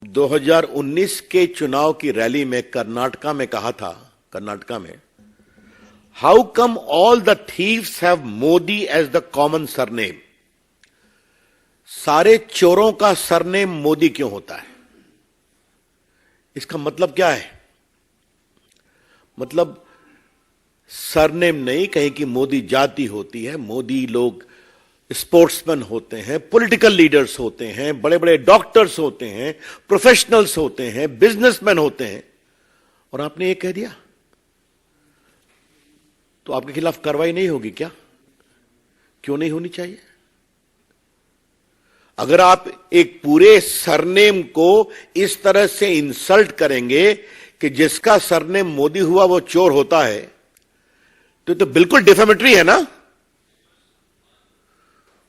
2019 के चुनाव की रैली में कर्नाटका में कहा था, कर्नाटका में, how come all the thieves have Modi as the common surname. सारे चोरों का सरनेम मोदी क्यों होता है? इसका मतलब क्या है? मतलब सरनेम नहीं, कहीं की मोदी जाति होती है, मोदी लोग स्पोर्ट्समैन होते हैं, पॉलिटिकल लीडर्स होते हैं, बड़े बड़े डॉक्टर्स होते हैं, प्रोफेशनल्स होते हैं, बिजनेसमैन होते हैं, और आपने ये कह दिया तो आपके खिलाफ कार्रवाई नहीं होगी क्या? क्यों नहीं होनी चाहिए? अगर आप एक पूरे सरनेम को इस तरह से इंसल्ट करेंगे कि जिसका सरनेम मोदी हुआ वो चोर होता है, तो बिल्कुल डिफेमेटरी है ना।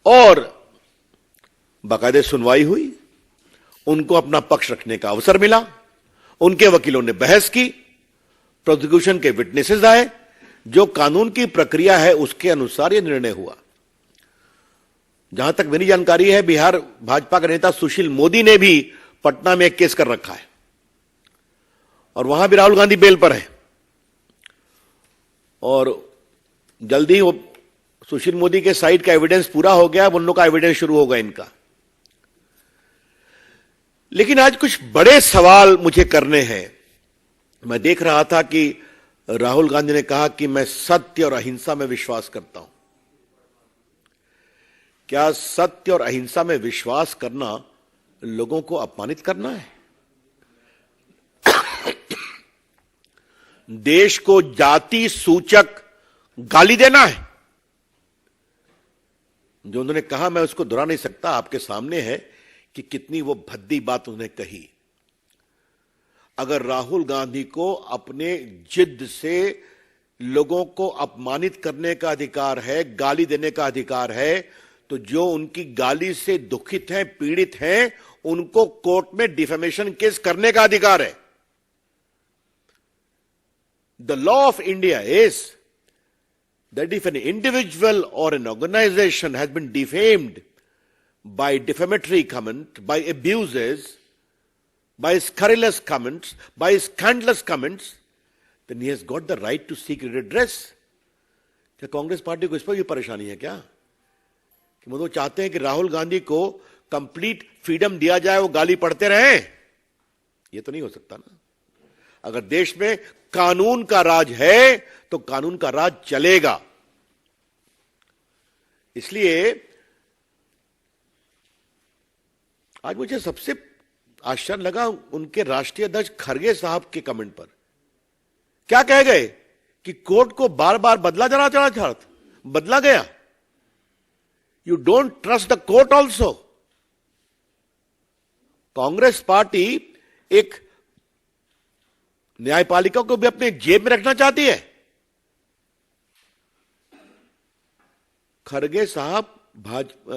और बाकायदे सुनवाई हुई, उनको अपना पक्ष रखने का अवसर मिला, उनके वकीलों ने बहस की, प्रोसिक्यूशन के विटनेसेस आए, जो कानून की प्रक्रिया है उसके अनुसार यह निर्णय हुआ। जहां तक मेरी जानकारी है, बिहार भाजपा के नेता सुशील मोदी ने भी पटना में एक केस कर रखा है, और वहां भी राहुल गांधी बेल पर है, और जल्दी वो सुशील मोदी के साइड का एविडेंस पूरा हो गया, उन लोगों का एविडेंस शुरू होगा इनका। लेकिन आज कुछ बड़े सवाल मुझे करने हैं। मैं देख रहा था कि राहुल गांधी ने कहा कि मैं सत्य और अहिंसा में विश्वास करता हूं। क्या सत्य और अहिंसा में विश्वास करना लोगों को अपमानित करना है? देश को जाति सूचक गाली देना है? जो उन्होंने कहा मैं उसको दोहरा नहीं सकता, आपके सामने है कि कितनी वो भद्दी बात उन्होंने कही। अगर राहुल गांधी को अपने जिद से लोगों को अपमानित करने का अधिकार है, गाली देने का अधिकार है, तो जो उनकी गाली से दुखित हैं, पीड़ित हैं, उनको कोर्ट में डिफेमेशन केस करने का अधिकार है। The law of India is that if an individual or an organization has been defamed by defamatory comment, by abuses, by scurrilous comments, by scandalous comments, then he has got the right to seek redress. क्या Congress party को इस पर भी परेशानी है क्या कि वो चाहते हैं कि राहुल गांधी को कंप्लीट फ्रीडम दिया जाए, वो गाली पढ़ते रहें? ये तो नहीं हो सकता ना। अगर देश में कानून का राज है तो कानून का राज चलेगा। इसलिए आज मुझे सबसे आश्चर्य लगा उनके राष्ट्रीय अध्यक्ष खरगे साहब के कमेंट पर। क्या कह गए कि कोर्ट को बार बार बदला गया। You don't trust the court also. Congress party एक न्यायपालिका को भी अपने जेब में रखना चाहती है। खरगे साहब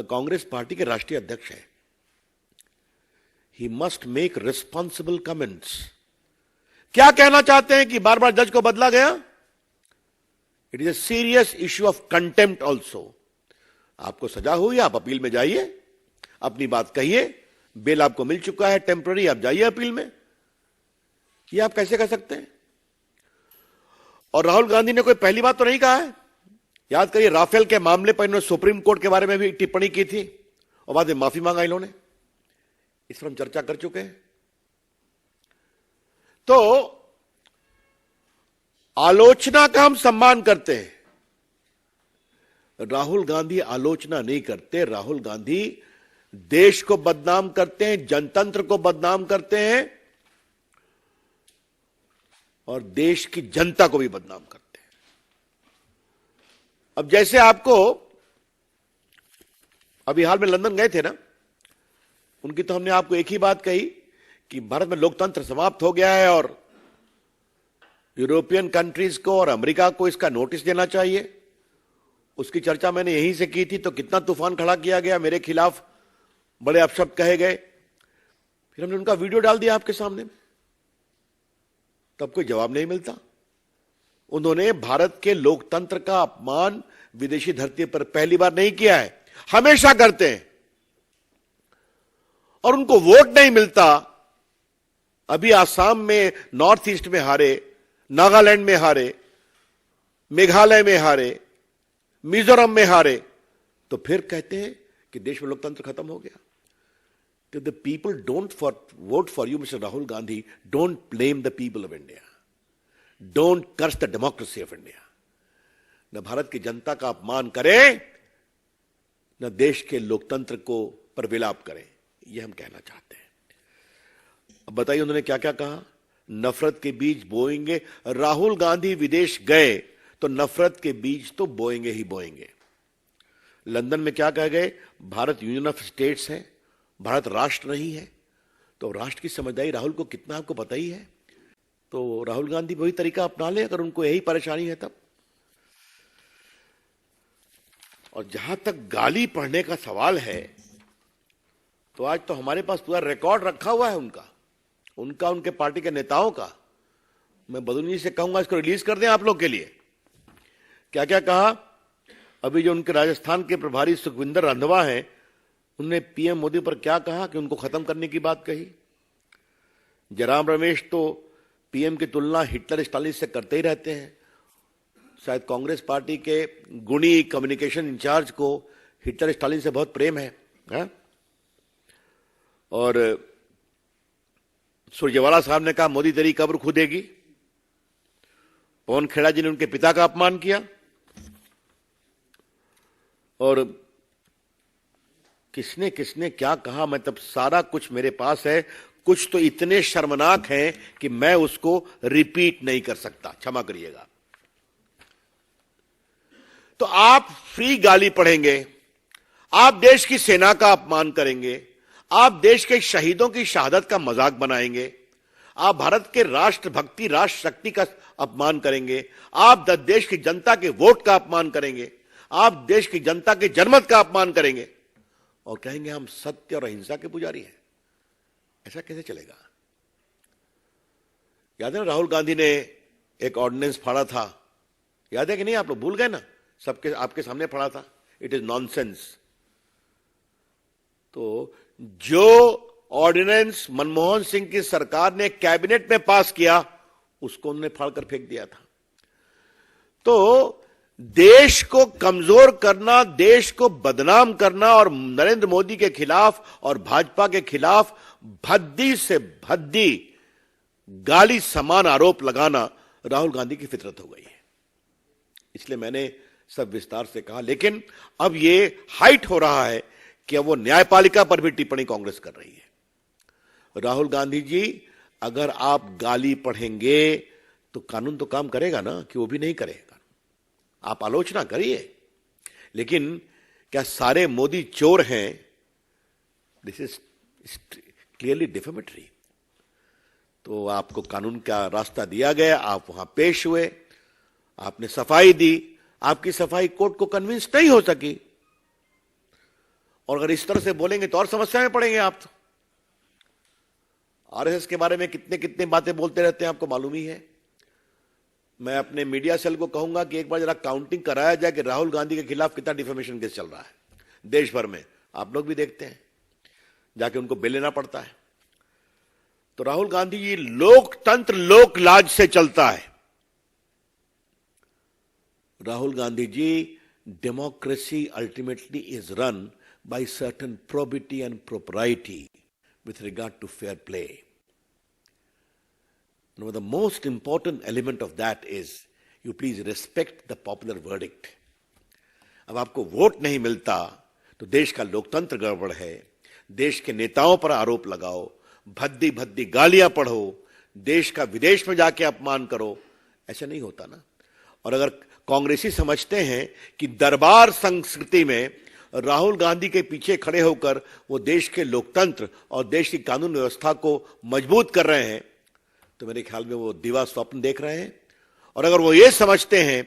कांग्रेस पार्टी के राष्ट्रीय अध्यक्ष हैं। He must make responsible comments. क्या कहना चाहते हैं कि बार बार जज को बदला गया? It is a serious issue of contempt also. आपको सजा हुई, आप अपील में जाइए, अपनी बात कहिए, बेल आपको मिल चुका है टेम्पररी, आप जाइए अपील में। ये आप कैसे कर सकते हैं? और राहुल गांधी ने कोई पहली बात तो नहीं कहा है। याद करिए, राफेल के मामले पर इन्होंने सुप्रीम कोर्ट के बारे में भी टिप्पणी की थी और बाद में माफी मांगा इन्होंने। इस पर हम चर्चा कर चुके हैं। तो आलोचना का हम सम्मान करते हैं, राहुल गांधी आलोचना नहीं करते। राहुल गांधी देश को बदनाम करते हैं, जनतंत्र को बदनाम करते हैं, और देश की जनता को भी बदनाम करते हैं। अब जैसे आपको अभी हाल में लंदन गए थे ना, उनकी तो हमने आपको एक ही बात कही कि भारत में लोकतंत्र समाप्त हो गया है और यूरोपियन कंट्रीज को और अमेरिका को इसका नोटिस देना चाहिए। उसकी चर्चा मैंने यहीं से की थी, तो कितना तूफान खड़ा किया गया, मेरे खिलाफ बड़े अपशब्द कहे गए। फिर हमने उनका वीडियो डाल दिया आपके सामने, तब कोई जवाब नहीं मिलता। उन्होंने भारत के लोकतंत्र का अपमान विदेशी धरती पर पहली बार नहीं किया है, हमेशा करते हैं। और उनको वोट नहीं मिलता अभी आसाम में, नॉर्थ ईस्ट में हारे, नागालैंड में हारे, मेघालय में हारे, मिजोरम में हारे, तो फिर कहते हैं कि देश में लोकतंत्र खत्म हो गया। तो the people don't vote for you mister Rahul Gandhi, don't blame the people of India, don't curse the democracy of India. न भारत की जनता का अपमान करें, न देश के लोकतंत्र को पर विलाप करें, यह हम कहना चाहते हैं। अब बताइए उन्होंने क्या क्या कहा। नफरत के बीज बोएंगे। राहुल गांधी विदेश गए तो नफरत के बीज तो बोएंगे ही बोएंगे। लंदन में क्या कह गए, भारत यूनियन ऑफ स्टेट्स है, भारत राष्ट्र नहीं है। तो राष्ट्र की समझदारी राहुल को कितना आपको पता ही है। तो राहुल गांधी वही तरीका अपना ले अगर उनको यही परेशानी है तब। और जहां तक गाली पढ़ने का सवाल है, तो आज तो हमारे पास पूरा रिकॉर्ड रखा हुआ है उनका उनके पार्टी के नेताओं का। मैं बदूनी से कहूंगा इसको रिलीज कर दें आप लोग के लिए। क्या क्या कहा। अभी जो उनके राजस्थान के प्रभारी सुखविंदर रंधावा हैं, उन्होंने पीएम मोदी पर क्या कहा कि उनको खत्म करने की बात कही। जयराम रमेश तो पीएम की तुलना हिटलर स्टालिन से करते ही रहते हैं। शायद कांग्रेस पार्टी के गुणी कम्युनिकेशन इंचार्ज को हिटलर स्टालिन से बहुत प्रेम है? और सुरजेवाला साहब ने कहा मोदी तेरी कब्र खुदेगी। पवन खेड़ा जी ने उनके पिता का अपमान किया। और किसने किसने क्या कहा, मैं तब सारा कुछ मेरे पास है। कुछ तो इतने शर्मनाक हैं कि मैं उसको रिपीट नहीं कर सकता, क्षमा करिएगा। तो आप फ्री गाली पढ़ेंगे, आप देश की सेना का अपमान करेंगे, आप देश के शहीदों की शहादत का मजाक बनाएंगे, आप भारत के राष्ट्रभक्ति राष्ट्र शक्ति का अपमान करेंगे, आप देश की जनता के वोट का अपमान करेंगे, आप देश की जनता के जनमत का अपमान करेंगे और कहेंगे हम सत्य और अहिंसा के पुजारी हैं। ऐसा कैसे चलेगा। याद है ना राहुल गांधी ने एक ऑर्डिनेंस फाड़ा था, याद है कि नहीं, आप लोग भूल गए ना, सबके आपके सामने फाड़ा था। It is nonsense. तो जो ऑर्डिनेंस मनमोहन सिंह की सरकार ने कैबिनेट में पास किया, उसको उन्होंने फाड़कर फेंक दिया था। तो देश को कमजोर करना, देश को बदनाम करना और नरेंद्र मोदी के खिलाफ और भाजपा के खिलाफ भद्दी से भद्दी गाली समान आरोप लगाना राहुल गांधी की फितरत हो गई है। इसलिए मैंने सब विस्तार से कहा। लेकिन अब ये हाइट हो रहा है कि अब वो न्यायपालिका पर भी टिप्पणी कांग्रेस कर रही है। राहुल गांधी जी, अगर आप गाली पढ़ेंगे तो कानून तो काम करेगा ना, कि वो भी नहीं करेगा। आप आलोचना करिए, लेकिन क्या सारे मोदी चोर हैं? This is clearly defamatory. तो आपको कानून का रास्ता दिया गया, आप वहां पेश हुए, आपने सफाई दी। आपकी सफाई कोर्ट को कन्विंस नहीं हो सकी। और अगर इस तरह से बोलेंगे तो और समस्या में पड़ेंगे आप। तो आरएसएस के बारे में कितने कितने बातें बोलते रहते हैं, आपको मालूम ही है। मैं अपने मीडिया सेल को कहूंगा कि एक बार जरा काउंटिंग कराया जाए कि राहुल गांधी के खिलाफ कितना डिफेमेशन केस चल रहा है देश भर में। आप लोग भी देखते हैं, जाके उनको बेल लेना पड़ता है। तो राहुल गांधी जी, लोकतंत्र लोक लाज से चलता है। Rahul Gandhi ji, democracy ultimately is run by certain probity and propriety with regard to fair play. Now, the most important element of that is you please respect the popular verdict. अब आपको वोट नहीं मिलता तो देश का लोकतंत्र गड़बड़ है, देश के नेताओं पर आरोप लगाओ, भद्दी भद्दी गालियां पढ़ो, देश का विदेश में जाके अपमान करो, ऐसा नहीं होता ना। और अगर कांग्रेसी समझते हैं कि दरबार संस्कृति में राहुल गांधी के पीछे खड़े होकर वो देश के लोकतंत्र और देश की कानून व्यवस्था को मजबूत कर रहे हैं, तो मेरे ख्याल में वो दिवा स्वप्न देख रहे हैं। और अगर वो ये समझते हैं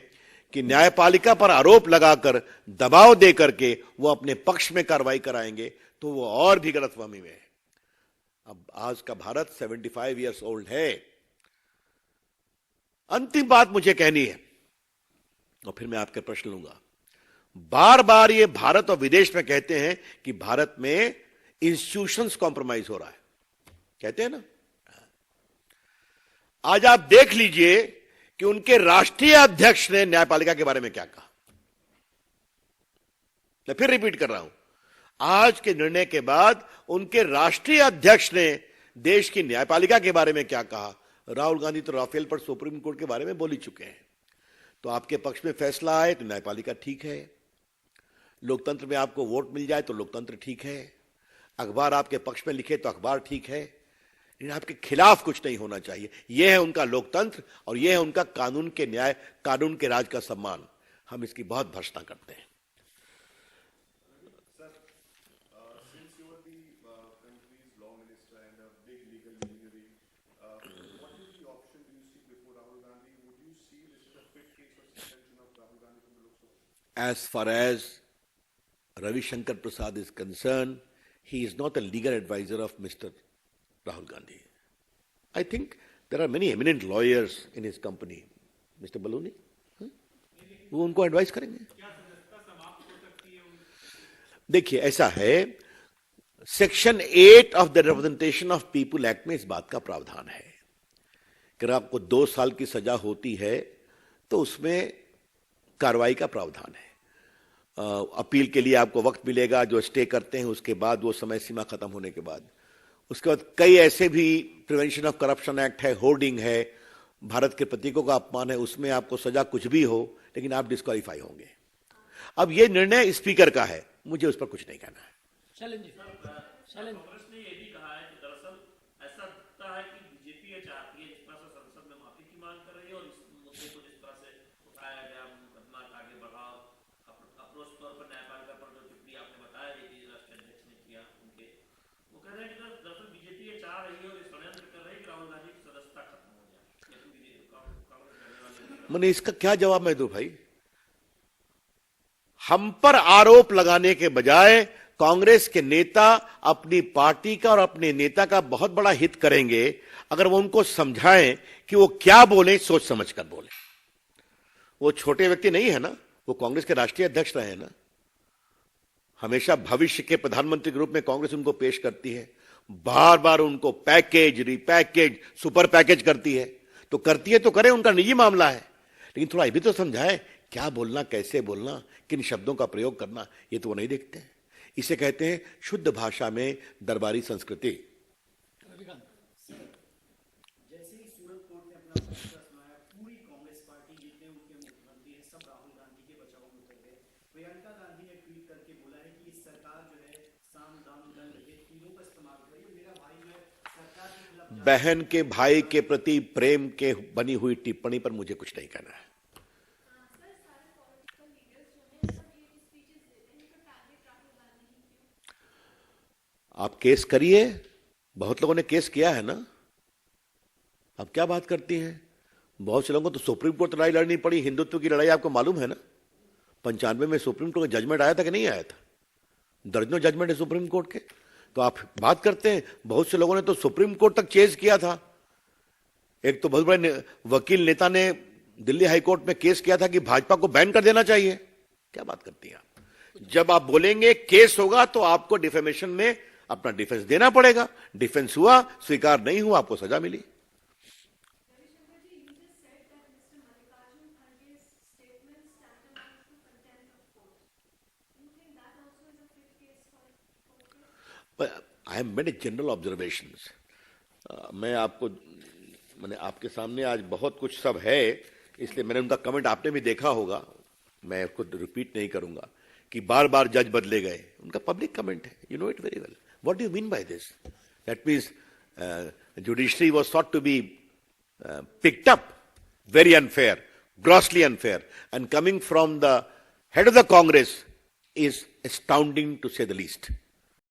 कि न्यायपालिका पर आरोप लगाकर दबाव दे करके वो अपने पक्ष में कार्रवाई कराएंगे, तो वो और भी गलतफहमी में है। अब आज का भारत 75 ईयर्स ओल्ड है। अंतिम बात मुझे कहनी है और फिर मैं आपके प्रश्न लूंगा। बार बार ये भारत और विदेश में कहते हैं कि भारत में इंस्टीट्यूशंस कॉम्प्रोमाइज हो रहा है, कहते हैं ना। आज आप देख लीजिए कि उनके राष्ट्रीय अध्यक्ष ने न्यायपालिका के बारे में क्या कहा। मैं फिर रिपीट कर रहा हूं, आज के निर्णय के बाद उनके राष्ट्रीय अध्यक्ष ने देश की न्यायपालिका के बारे में क्या कहा। राहुल गांधी तो राफेल पर सुप्रीम कोर्ट के बारे में बोल ही चुके हैं। तो आपके पक्ष में फैसला आए तो न्यायपालिका ठीक है, लोकतंत्र में आपको वोट मिल जाए तो लोकतंत्र ठीक है, अखबार आपके पक्ष में लिखे तो अखबार ठीक है, लेकिन आपके खिलाफ कुछ नहीं होना चाहिए। यह है उनका लोकतंत्र और यह है उनका कानून के न्याय, कानून के राज का सम्मान। हम इसकी बहुत भर्त्सना करते हैं। As far as Ravi Shankar Prasad is concerned, he is not a legal advisor of Mr. Rahul Gandhi. I think there are many eminent lawyers in his company. Mr. Baloni, वो उनको एडवाइस करेंगे। देखिए ऐसा है, section 8 of the representation of people act में इस बात का प्रावधान है कि अगर आपको 2 साल की सजा होती है तो उसमें कार्रवाई का प्रावधान है। अपील के लिए आपको वक्त मिलेगा, जो स्टे करते हैं उसके बाद, वो समय सीमा खत्म होने के बाद। उसके बाद कई ऐसे भी प्रिवेंशन ऑफ करप्शन एक्ट है, होर्डिंग है, भारत के प्रतीकों का अपमान है, उसमें आपको सजा कुछ भी हो लेकिन आप डिस्क्वालीफाई होंगे। अब ये निर्णय स्पीकर का है, मुझे उस पर कुछ नहीं कहना है। कांग्रेस ने यह भी कहा है कि दरअसल ऐसा लगता है कि बीजेपी ये चाहती है, जिस तरह से संसद में माफी की मांग कर रही है और इस मुद्दे को जिस तरह से उठाया गया, मुकदमा आगे बढ़ाओ, अप्रोच तौर पर न्यायपालिका पर जो टिप्पणी आपने बताया कि राष्ट्रीय अध्यक्ष ने किया उनके, वो कह रहे हैं कि दरअसल बीजेपी ये चाह रही है और षड्यंत्र कर रही है कि राहुल गांधी की सदस्यता खत्म हो जाए। मैंने इसका क्या जवाब मैं दूं भाई? हम पर आरोप लगाने के बजाय कांग्रेस के नेता अपनी पार्टी का और अपने नेता का बहुत बड़ा हित करेंगे अगर वो उनको समझाएं कि वो क्या बोले, सोच समझ कर बोले। वो छोटे व्यक्ति नहीं है ना, वो कांग्रेस के राष्ट्रीय अध्यक्ष रहे हैं ना। हमेशा भविष्य के प्रधानमंत्री के रूप में कांग्रेस उनको पेश करती है, बार बार उनको पैकेज, रिपैकेज, सुपर पैकेज करती है। तो करती है तो करे, उनका निजी मामला है, लेकिन थोड़ा ये भी तो समझाए क्या बोलना, कैसे बोलना, किन शब्दों का प्रयोग करना, ये तो वो नहीं देखते हैं। इसे कहते हैं शुद्ध भाषा में दरबारी संस्कृति। जैसे ही सूरत कोर्ट ने अपना फैसला सुनाया, पूरी कांग्रेस पार्टी, जितने उनके मुख्यमंत्री हैं, सब राहुल गांधी के बचाव में उतर गए। प्रियंका गांधी ने ट्वीट करके बोला है कि सरकार जो है साम दाम दंड, ये तीनों का इस्तेमाल करिए। मेरा भाई, मैं सरकार के खिलाफ, बहन के भाई के प्रति प्रेम के बनी हुई टिप्पणी पर मुझे कुछ नहीं कहना है। आप केस करिए, बहुत लोगों ने केस किया है ना। अब क्या बात करती हैं? बहुत से लोगों को तो सुप्रीम कोर्ट लड़ाई लड़नी पड़ी। हिंदुत्व की लड़ाई आपको मालूम है ना। 95 में सुप्रीम कोर्ट का जजमेंट आया था कि नहीं आया था? दर्जनों जजमेंट है सुप्रीम कोर्ट के। तो आप बात करते हैं, बहुत से लोगों ने तो सुप्रीम कोर्ट तक चेज किया था। एक तो बहुत बड़े वकील नेता ने दिल्ली हाईकोर्ट में केस किया था कि भाजपा को बैन कर देना चाहिए। क्या बात करती हैं आप? जब आप बोलेंगे केस होगा तो आपको डिफेमेशन में अपना डिफेंस देना पड़ेगा। डिफेंस हुआ, स्वीकार नहीं हुआ, आपको सजा मिली। I have made a general observations. मैं आपको, मैंने आपके सामने आज बहुत कुछ सब है, इसलिए मैंने उनका कमेंट आपने भी देखा होगा, मैं उसको रिपीट नहीं करूंगा कि बार बार जज बदले गए। उनका पब्लिक कमेंट है, you know it very well. What do you mean by this? That means judiciary was thought to be picked up, very unfair, grossly unfair, and coming from the head of the Congress is astounding to say the least.